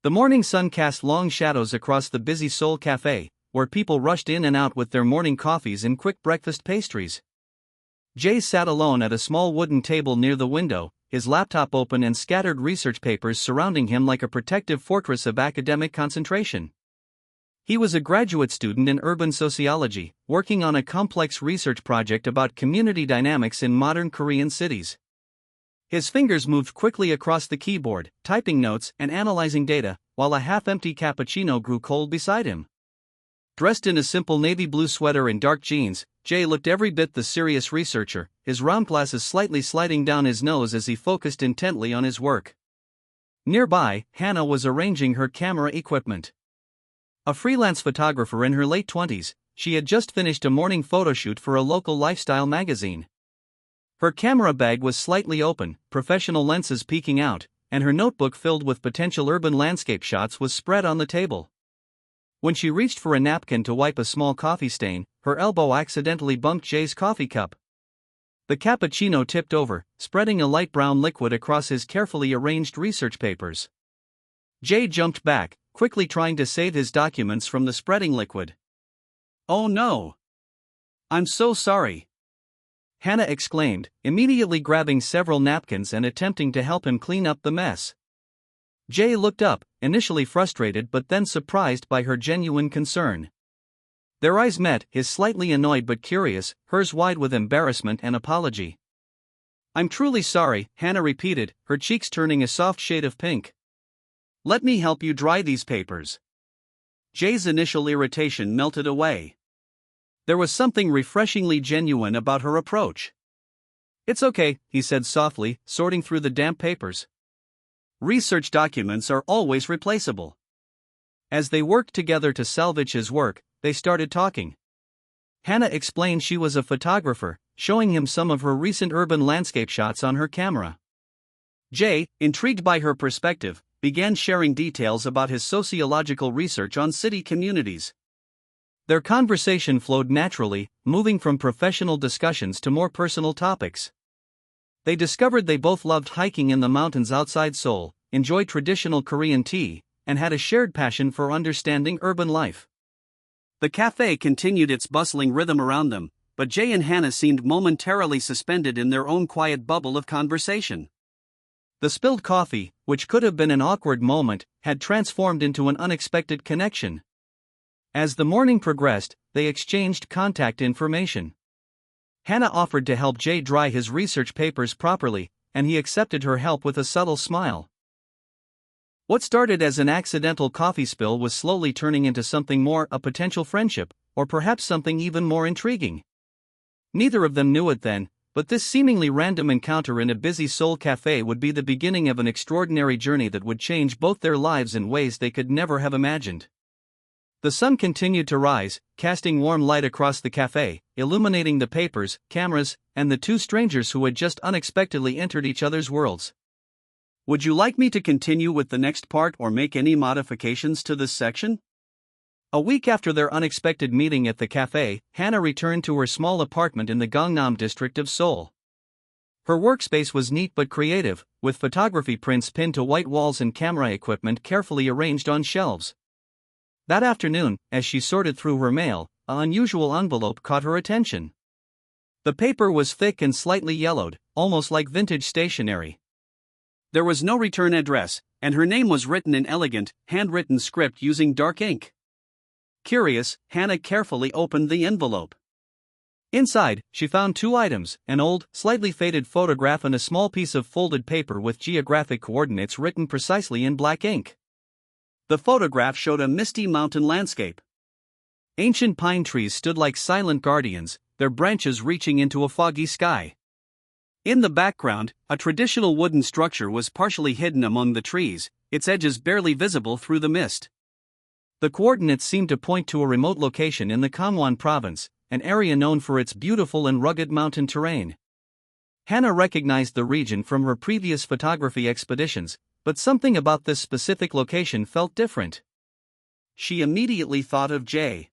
The morning sun cast long shadows across the busy Seoul cafe, where people rushed in and out with their morning coffees and quick breakfast pastries. Jay sat alone at a small wooden table near the window, his laptop open and scattered research papers surrounding him like a protective fortress of academic concentration. He was a graduate student in urban sociology, working on a complex research project about community dynamics in modern Korean cities. His fingers moved quickly across the keyboard, typing notes and analyzing data, while a half-empty cappuccino grew cold beside him. Dressed in a simple navy blue sweater and dark jeans, Jay looked every bit the serious researcher, his round glasses slightly sliding down his nose as he focused intently on his work. Nearby, Hannah was arranging her camera equipment. A freelance photographer in her late 20s, she had just finished a morning photoshoot for a local lifestyle magazine. Her camera bag was slightly open, professional lenses peeking out, and her notebook filled with potential urban landscape shots was spread on the table. When she reached for a napkin to wipe a small coffee stain, her elbow accidentally bumped Jay's coffee cup. The cappuccino tipped over, spreading a light brown liquid across his carefully arranged research papers. Jay jumped back, quickly trying to save his documents from the spreading liquid. "Oh no! I'm so sorry!" Hannah exclaimed, immediately grabbing several napkins and attempting to help him clean up the mess. Jay looked up, initially frustrated but then surprised by her genuine concern. Their eyes met, his slightly annoyed but curious, hers wide with embarrassment and apology. "I'm truly sorry," Hannah repeated, her cheeks turning a soft shade of pink. "Let me help you dry these papers." Jay's initial irritation melted away. There was something refreshingly genuine about her approach. "It's okay," he said softly, sorting through the damp papers. "Research documents are always replaceable." As they worked together to salvage his work, they started talking. Hannah explained she was a photographer, showing him some of her recent urban landscape shots on her camera. Jay, intrigued by her perspective, began sharing details about his sociological research on city communities. Their conversation flowed naturally, moving from professional discussions to more personal topics. They discovered they both loved hiking in the mountains outside Seoul, enjoyed traditional Korean tea, and had a shared passion for understanding urban life. The cafe continued its bustling rhythm around them, but Jay and Hannah seemed momentarily suspended in their own quiet bubble of conversation. The spilled coffee, which could have been an awkward moment, had transformed into an unexpected connection. As the morning progressed, they exchanged contact information. Hannah offered to help Jay dry his research papers properly, and he accepted her help with a subtle smile. What started as an accidental coffee spill was slowly turning into something more, a potential friendship, or perhaps something even more intriguing. Neither of them knew it then, but this seemingly random encounter in a busy Seoul cafe would be the beginning of an extraordinary journey that would change both their lives in ways they could never have imagined. The sun continued to rise, casting warm light across the cafe, illuminating the papers, cameras, and the two strangers who had just unexpectedly entered each other's worlds. Would you like me to continue with the next part or make any modifications to this section? A week after their unexpected meeting at the cafe, Hannah returned to her small apartment in the Gangnam district of Seoul. Her workspace was neat but creative, with photography prints pinned to white walls and camera equipment carefully arranged on shelves. That afternoon, as she sorted through her mail, an unusual envelope caught her attention. The paper was thick and slightly yellowed, almost like vintage stationery. There was no return address, and her name was written in elegant, handwritten script using dark ink. Curious, Hannah carefully opened the envelope. Inside, she found two items, an old, slightly faded photograph and a small piece of folded paper with geographic coordinates written precisely in black ink. The photograph showed a misty mountain landscape. Ancient pine trees stood like silent guardians, their branches reaching into a foggy sky. In the background, a traditional wooden structure was partially hidden among the trees, its edges barely visible through the mist. The coordinates seemed to point to a remote location in the Gangwon province, an area known for its beautiful and rugged mountain terrain. Hannah recognized the region from her previous photography expeditions, but something about this specific location felt different. She immediately thought of Jay.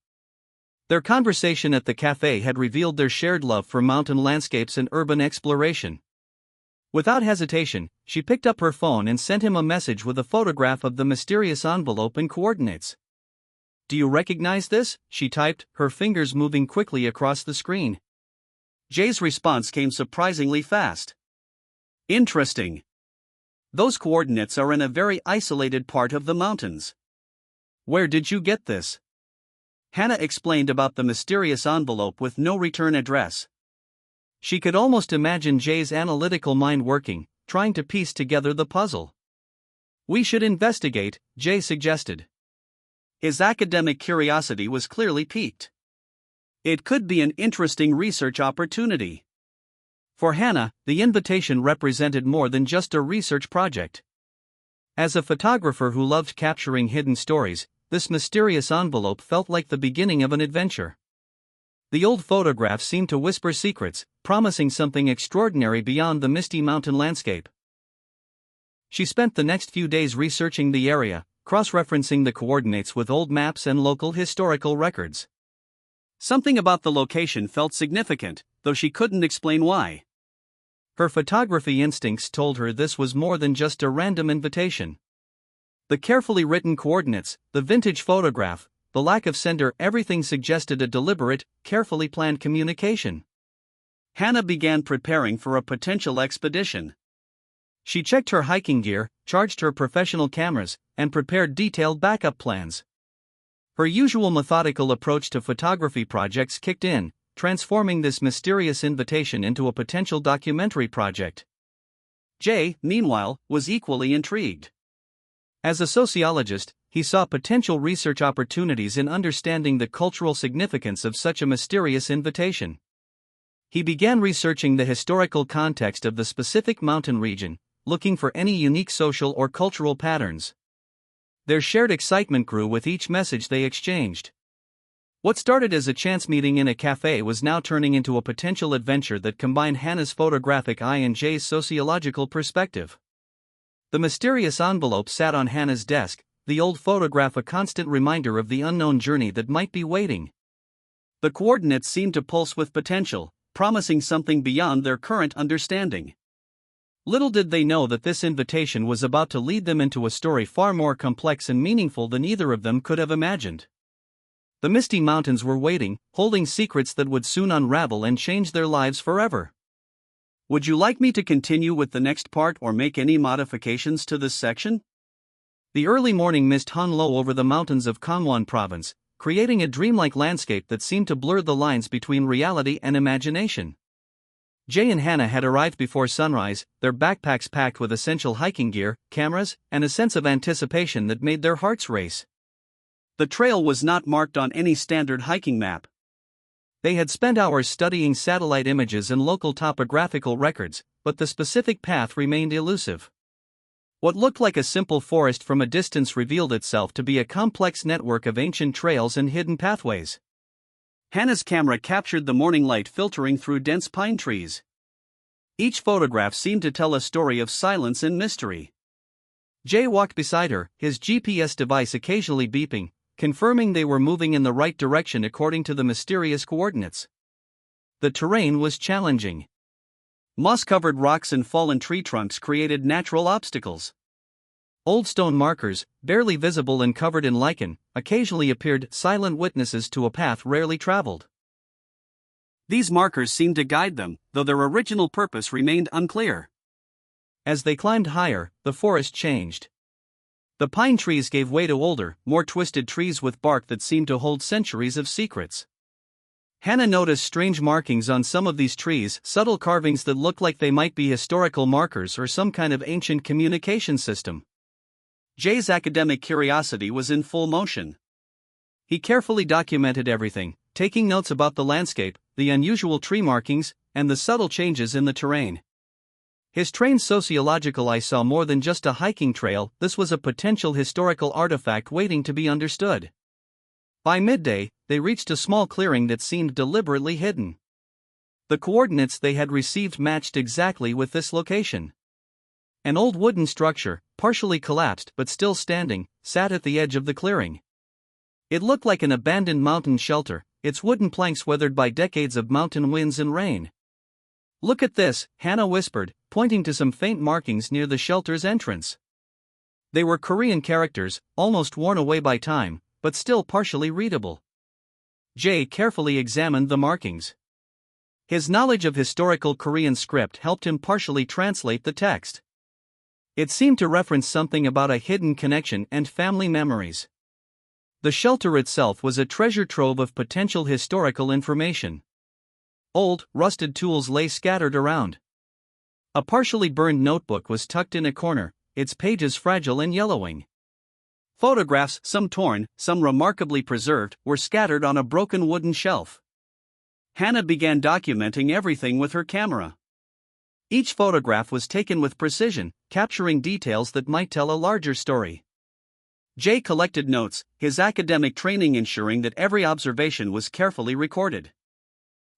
Their conversation at the cafe had revealed their shared love for mountain landscapes and urban exploration. Without hesitation, she picked up her phone and sent him a message with a photograph of the mysterious envelope and coordinates. "Do you recognize this?" she typed, her fingers moving quickly across the screen. Jay's response came surprisingly fast. "Interesting. Those coordinates are in a very isolated part of the mountains. Where did you get this?" Hannah explained about the mysterious envelope with no return address. She could almost imagine Jay's analytical mind working, trying to piece together the puzzle. "We should investigate," Jay suggested. His academic curiosity was clearly piqued. It could be an interesting research opportunity. For Hannah, the invitation represented more than just a research project. As a photographer who loved capturing hidden stories, this mysterious envelope felt like the beginning of an adventure. The old photograph seemed to whisper secrets, promising something extraordinary beyond the misty mountain landscape. She spent the next few days researching the area, cross-referencing the coordinates with old maps and local historical records. Something about the location felt significant, though she couldn't explain why. Her photography instincts told her this was more than just a random invitation. The carefully written coordinates, the vintage photograph, the lack of sender, everything suggested a deliberate, carefully planned communication. Hannah began preparing for a potential expedition. She checked her hiking gear, charged her professional cameras, and prepared detailed backup plans. Her usual methodical approach to photography projects kicked in, transforming this mysterious invitation into a potential documentary project. Jay, meanwhile, was equally intrigued. As a sociologist, he saw potential research opportunities in understanding the cultural significance of such a mysterious invitation. He began researching the historical context of the specific mountain region, looking for any unique social or cultural patterns. Their shared excitement grew with each message they exchanged. What started as a chance meeting in a cafe was now turning into a potential adventure that combined Hannah's photographic eye and Jay's sociological perspective. The mysterious envelope sat on Hannah's desk, the old photograph a constant reminder of the unknown journey that might be waiting. The coordinates seemed to pulse with potential, promising something beyond their current understanding. Little did they know that this invitation was about to lead them into a story far more complex and meaningful than either of them could have imagined. The misty mountains were waiting, holding secrets that would soon unravel and change their lives forever. Would you like me to continue with the next part or make any modifications to this section? The early morning mist hung low over the mountains of Kangwon Province, creating a dreamlike landscape that seemed to blur the lines between reality and imagination. Jay and Hannah had arrived before sunrise, their backpacks packed with essential hiking gear, cameras, and a sense of anticipation that made their hearts race. The trail was not marked on any standard hiking map. They had spent hours studying satellite images and local topographical records, but the specific path remained elusive. What looked like a simple forest from a distance revealed itself to be a complex network of ancient trails and hidden pathways. Hannah's camera captured the morning light filtering through dense pine trees. Each photograph seemed to tell a story of silence and mystery. Jay walked beside her, his GPS device occasionally beeping, confirming they were moving in the right direction according to the mysterious coordinates. The terrain was challenging. Moss-covered rocks and fallen tree trunks created natural obstacles. Old stone markers, barely visible and covered in lichen, occasionally appeared silent witnesses to a path rarely traveled. These markers seemed to guide them, though their original purpose remained unclear. As they climbed higher, the forest changed. The pine trees gave way to older, more twisted trees with bark that seemed to hold centuries of secrets. Hannah noticed strange markings on some of these trees, subtle carvings that looked like they might be historical markers or some kind of ancient communication system. Jay's academic curiosity was in full motion. He carefully documented everything, taking notes about the landscape, the unusual tree markings, and the subtle changes in the terrain. His trained sociological eye saw more than just a hiking trail, this was a potential historical artifact waiting to be understood. By midday, they reached a small clearing that seemed deliberately hidden. The coordinates they had received matched exactly with this location. An old wooden structure, partially collapsed but still standing, sat at the edge of the clearing. It looked like an abandoned mountain shelter, its wooden planks weathered by decades of mountain winds and rain. "Look at this," Hannah whispered, pointing to some faint markings near the shelter's entrance. They were Korean characters, almost worn away by time, but still partially readable. Jay carefully examined the markings. His knowledge of historical Korean script helped him partially translate the text. It seemed to reference something about a hidden connection and family memories. The shelter itself was a treasure trove of potential historical information. Old, rusted tools lay scattered around. A partially burned notebook was tucked in a corner, its pages fragile and yellowing. Photographs, some torn, some remarkably preserved, were scattered on a broken wooden shelf. Hannah began documenting everything with her camera. Each photograph was taken with precision, capturing details that might tell a larger story. Jay collected notes, his academic training ensuring that every observation was carefully recorded.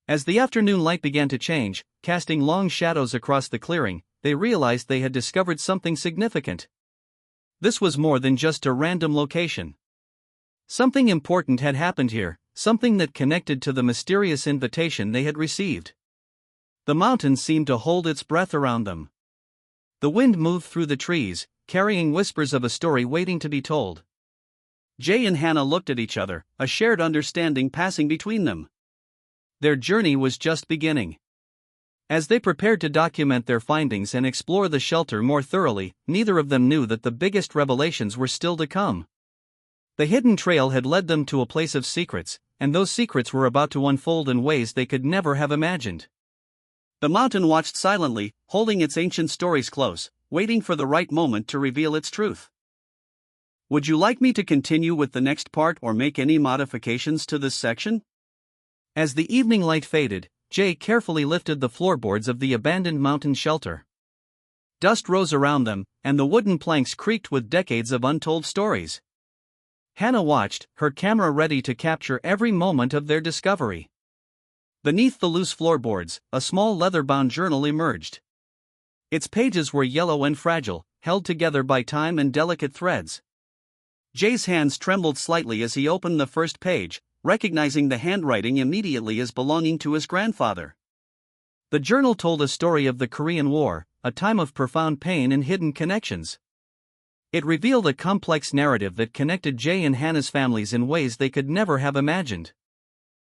As the afternoon light began to change, casting long shadows across the clearing, they realized they had discovered something significant. This was more than just a random location. Something important had happened here, something that connected to the mysterious invitation they had received. The mountain seemed to hold its breath around them. The wind moved through the trees, carrying whispers of a story waiting to be told. Jay and Hannah looked at each other, a shared understanding passing between them. Their journey was just beginning. As they prepared to document their findings and explore the shelter more thoroughly, neither of them knew that the biggest revelations were still to come. The hidden trail had led them to a place of secrets, and those secrets were about to unfold in ways they could never have imagined. The mountain watched silently, holding its ancient stories close, waiting for the right moment to reveal its truth. Would you like me to continue with the next part or make any modifications to this section? As the evening light faded, Jay carefully lifted the floorboards of the abandoned mountain shelter. Dust rose around them, and the wooden planks creaked with decades of untold stories. Hannah watched, her camera ready to capture every moment of their discovery. Beneath the loose floorboards, a small leather-bound journal emerged. Its pages were yellow and fragile, held together by time and delicate threads. Jay's hands trembled slightly as he opened the first page, recognizing the handwriting immediately as belonging to his grandfather. The journal told a story of the Korean War, a time of profound pain and hidden connections. It revealed a complex narrative that connected Jay and Hannah's families in ways they could never have imagined.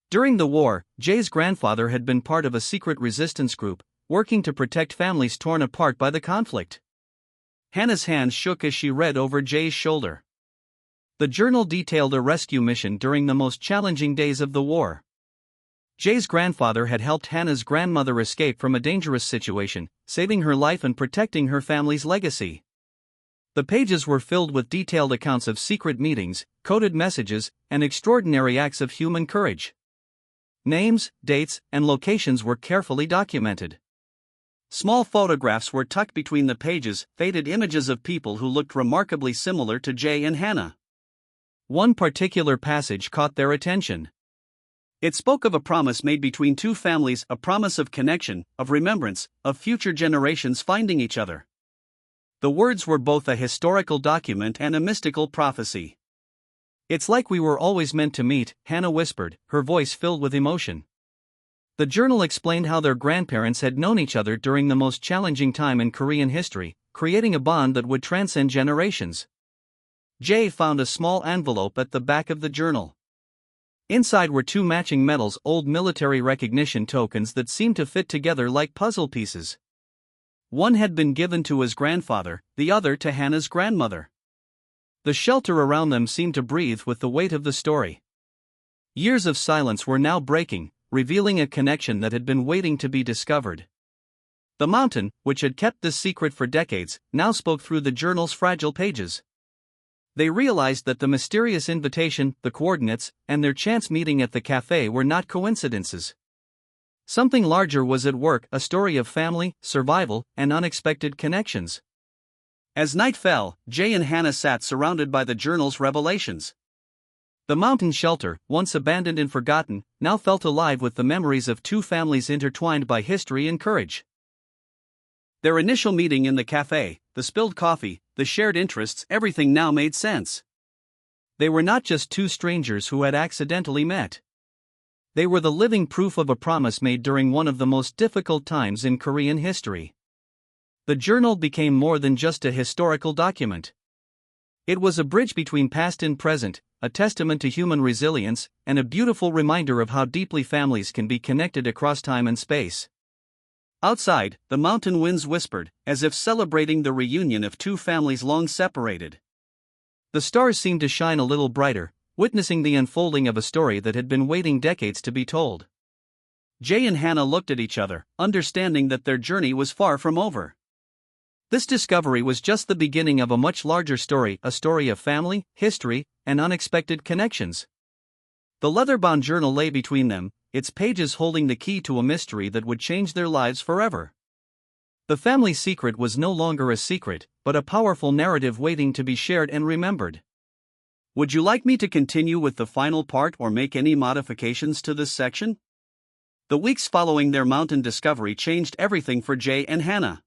During the war, Jay's grandfather had been part of a secret resistance group, working to protect families torn apart by the conflict. Hannah's hands shook as she read over Jay's shoulder. The journal detailed a rescue mission during the most challenging days of the war. Jay's grandfather had helped Hannah's grandmother escape from a dangerous situation, saving her life and protecting her family's legacy. The pages were filled with detailed accounts of secret meetings, coded messages, and extraordinary acts of human courage. Names, dates, and locations were carefully documented. Small photographs were tucked between the pages, faded images of people who looked remarkably similar to Jay and Hannah. One particular passage caught their attention. It spoke of a promise made between two families, a promise of connection, of remembrance, of future generations finding each other. The words were both a historical document and a mystical prophecy. "It's like we were always meant to meet," Hannah whispered, her voice filled with emotion. The journal explained how their grandparents had known each other during the most challenging time in Korean history, creating a bond that would transcend generations. Jay found a small envelope at the back of the journal. Inside were two matching medals, old military recognition tokens that seemed to fit together like puzzle pieces. One had been given to his grandfather, the other to Hannah's grandmother. The shelter around them seemed to breathe with the weight of the story. Years of silence were now breaking, revealing a connection that had been waiting to be discovered. The mountain, which had kept this secret for decades, now spoke through the journal's fragile pages. They realized that the mysterious invitation, the coordinates, and their chance meeting at the cafe were not coincidences. Something larger was at work, a story of family, survival, and unexpected connections. As night fell, Jay and Hannah sat surrounded by the journal's revelations. The mountain shelter, once abandoned and forgotten, now felt alive with the memories of two families intertwined by history and courage. Their initial meeting in the cafe, the spilled coffee, the shared interests, everything now made sense. They were not just two strangers who had accidentally met. They were the living proof of a promise made during one of the most difficult times in Korean history. The journal became more than just a historical document. It was a bridge between past and present, a testament to human resilience, and a beautiful reminder of how deeply families can be connected across time and space. Outside, the mountain winds whispered, as if celebrating the reunion of two families long separated. The stars seemed to shine a little brighter, witnessing the unfolding of a story that had been waiting decades to be told. Jay and Hannah looked at each other, understanding that their journey was far from over. This discovery was just the beginning of a much larger story, a story of family, history, and unexpected connections. The leather-bound journal lay between them, its pages holding the key to a mystery that would change their lives forever. The family secret was no longer a secret, but a powerful narrative waiting to be shared and remembered. Would you like me to continue with the final part or make any modifications to this section? The weeks following their mountain discovery changed everything for Jay and Hannah.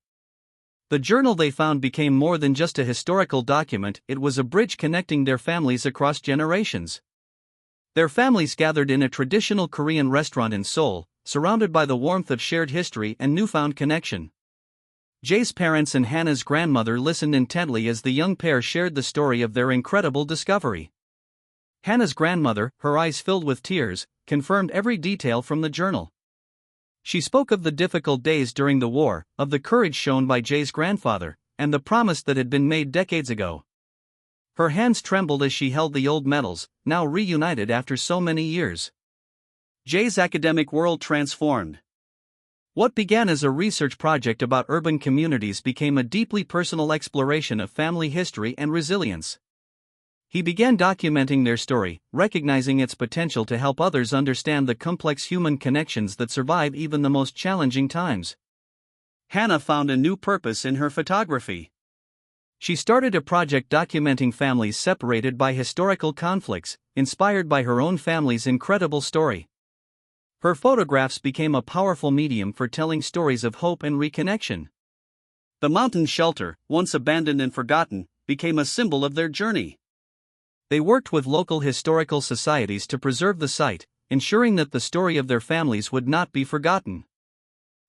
The journal they found became more than just a historical document, it was a bridge connecting their families across generations. Their families gathered in a traditional Korean restaurant in Seoul, surrounded by the warmth of shared history and newfound connection. Jay's parents and Hannah's grandmother listened intently as the young pair shared the story of their incredible discovery. Hannah's grandmother, her eyes filled with tears, confirmed every detail from the journal. She spoke of the difficult days during the war, of the courage shown by Jay's grandfather, and the promise that had been made decades ago. Her hands trembled as she held the old medals, now reunited after so many years. Jay's academic world transformed. What began as a research project about urban communities became a deeply personal exploration of family history and resilience. He began documenting their story, recognizing its potential to help others understand the complex human connections that survive even the most challenging times. Hannah found a new purpose in her photography. She started a project documenting families separated by historical conflicts, inspired by her own family's incredible story. Her photographs became a powerful medium for telling stories of hope and reconnection. The mountain shelter, once abandoned and forgotten, became a symbol of their journey. They worked with local historical societies to preserve the site, ensuring that the story of their families would not be forgotten.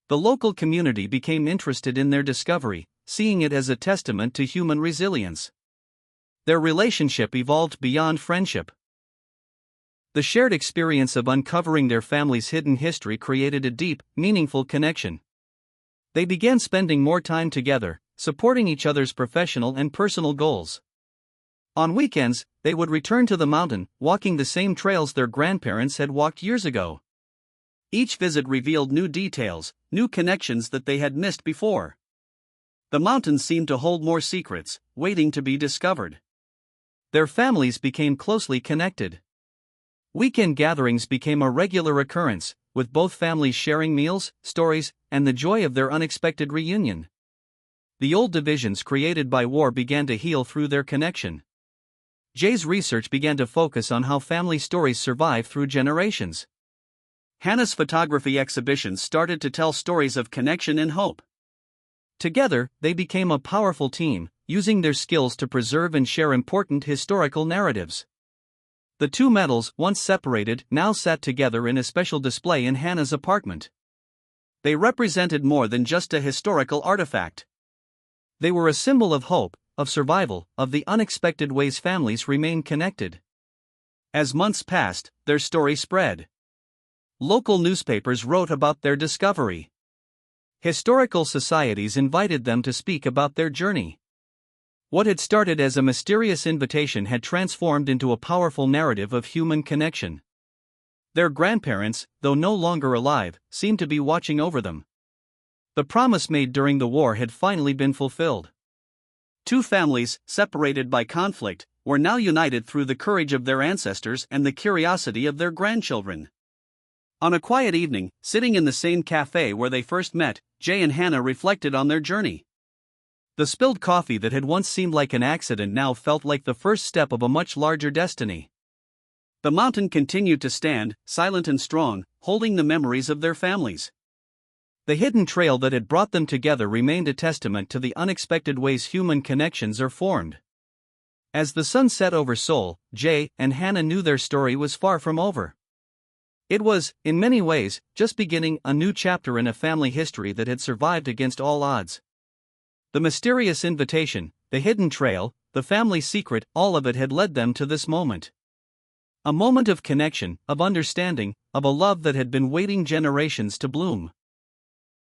The local community became interested in their discovery, seeing it as a testament to human resilience. Their relationship evolved beyond friendship. The shared experience of uncovering their family's hidden history created a deep, meaningful connection. They began spending more time together, supporting each other's professional and personal goals. On weekends, they would return to the mountain, walking the same trails their grandparents had walked years ago. Each visit revealed new details, new connections that they had missed before. The mountains seemed to hold more secrets, waiting to be discovered. Their families became closely connected. Weekend gatherings became a regular occurrence, with both families sharing meals, stories, and the joy of their unexpected reunion. The old divisions created by war began to heal through their connection. Jay's research began to focus on how family stories survive through generations. Hannah's photography exhibitions started to tell stories of connection and hope. Together, they became a powerful team, using their skills to preserve and share important historical narratives. The two medals, once separated, now sat together in a special display in Hannah's apartment. They represented more than just a historical artifact. They were a symbol of hope, of survival, of the unexpected ways families remain connected. As months passed, their story spread. Local newspapers wrote about their discovery. Historical societies invited them to speak about their journey. What had started as a mysterious invitation had transformed into a powerful narrative of human connection. Their grandparents, though no longer alive, seemed to be watching over them. The promise made during the war had finally been fulfilled. Two families, separated by conflict, were now united through the courage of their ancestors and the curiosity of their grandchildren. On a quiet evening, sitting in the same cafe where they first met, Jay and Hannah reflected on their journey. The spilled coffee that had once seemed like an accident now felt like the first step of a much larger destiny. The mountain continued to stand, silent and strong, holding the memories of their families. The hidden trail that had brought them together remained a testament to the unexpected ways human connections are formed. As the sun set over Seoul, Jay and Hannah knew their story was far from over. It was, in many ways, just beginning a new chapter in a family history that had survived against all odds. The mysterious invitation, the hidden trail, the family secret, all of it had led them to this moment. A moment of connection, of understanding, of a love that had been waiting generations to bloom.